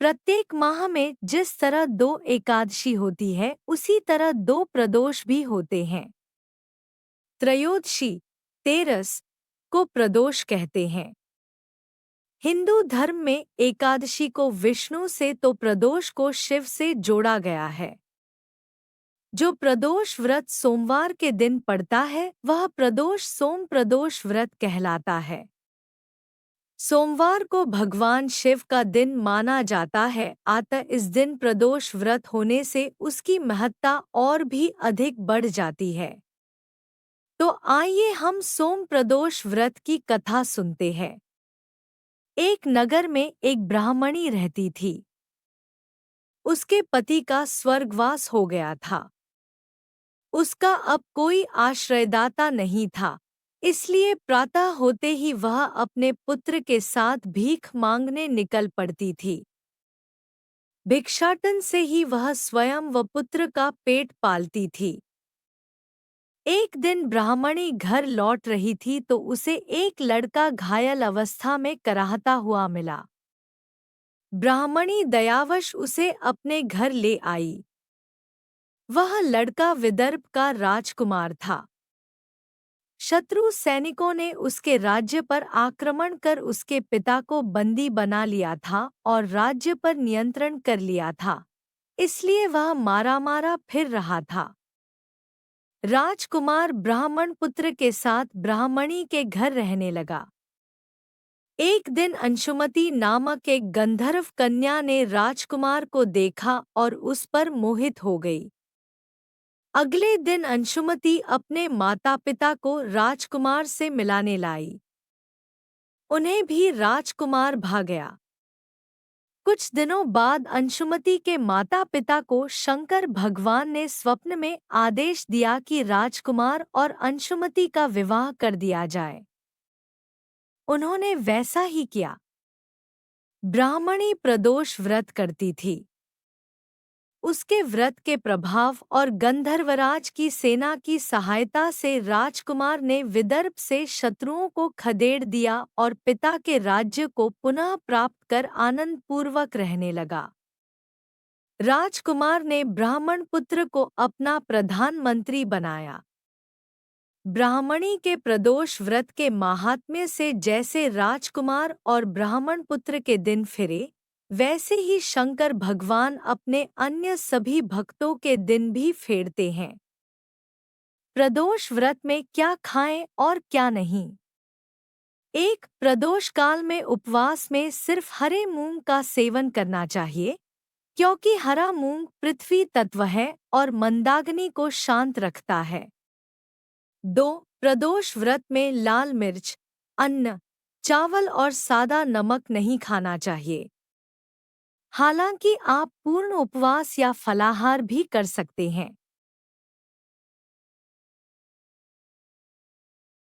प्रत्येक माह में जिस तरह 2 एकादशी होती है उसी तरह 2 प्रदोष भी होते हैं। त्रयोदशी, तेरस को प्रदोष कहते हैं। हिंदू धर्म में एकादशी को विष्णु से तो प्रदोष को शिव से जोड़ा गया है। जो प्रदोष व्रत सोमवार के दिन पड़ता है वह प्रदोष सोम प्रदोष व्रत कहलाता है। सोमवार को भगवान शिव का दिन माना जाता है, अतः इस दिन प्रदोष व्रत होने से उसकी महत्ता और भी अधिक बढ़ जाती है। तो आइए हम सोम प्रदोष व्रत की कथा सुनते हैं। एक नगर में एक ब्राह्मणी रहती थी। उसके पति का स्वर्गवास हो गया था। उसका अब कोई आश्रयदाता नहीं था, इसलिए प्रातः होते ही वह अपने पुत्र के साथ भीख मांगने निकल पड़ती थी। भिक्षाटन से ही वह स्वयं व पुत्र का पेट पालती थी। एक दिन ब्राह्मणी घर लौट रही थी तो उसे एक लड़का घायल अवस्था में कराहता हुआ मिला। ब्राह्मणी दयावश उसे अपने घर ले आई। वह लड़का विदर्भ का राजकुमार था। शत्रु सैनिकों ने उसके राज्य पर आक्रमण कर उसके पिता को बंदी बना लिया था और राज्य पर नियंत्रण कर लिया था, इसलिए वह मारा मारा फिर रहा था। राजकुमार ब्राह्मण पुत्र के साथ ब्राह्मणी के घर रहने लगा। एक दिन अंशुमति नामक एक गंधर्व कन्या ने राजकुमार को देखा और उस पर मोहित हो गई। अगले दिन अंशुमति अपने माता पिता को राजकुमार से मिलाने लाई। उन्हें भी राजकुमार भा गया। कुछ दिनों बाद अंशुमति के माता पिता को शंकर भगवान ने स्वप्न में आदेश दिया कि राजकुमार और अंशुमति का विवाह कर दिया जाए। उन्होंने वैसा ही किया। ब्राह्मणी प्रदोष व्रत करती थी। उसके व्रत के प्रभाव और गंधर्वराज की सेना की सहायता से राजकुमार ने विदर्भ से शत्रुओं को खदेड़ दिया और पिता के राज्य को पुनः प्राप्त कर आनंद पूर्वक रहने लगा। राजकुमार ने ब्राह्मण पुत्र को अपना प्रधानमंत्री बनाया। ब्राह्मणी के प्रदोष व्रत के माहात्म्य से जैसे राजकुमार और ब्राह्मण पुत्र के दिन फिरे, वैसे ही शंकर भगवान अपने अन्य सभी भक्तों के दिन भी फेरते हैं। प्रदोष व्रत में क्या खाएं और क्या नहीं। एक, प्रदोष काल में उपवास में सिर्फ हरे मूंग का सेवन करना चाहिए, क्योंकि हरा मूंग पृथ्वी तत्व है और मंदाग्नि को शांत रखता है। 2, प्रदोष व्रत में लाल मिर्च, अन्न, चावल और सादा नमक नहीं खाना चाहिए। हालांकि आप पूर्ण उपवास या फलाहार भी कर सकते हैं।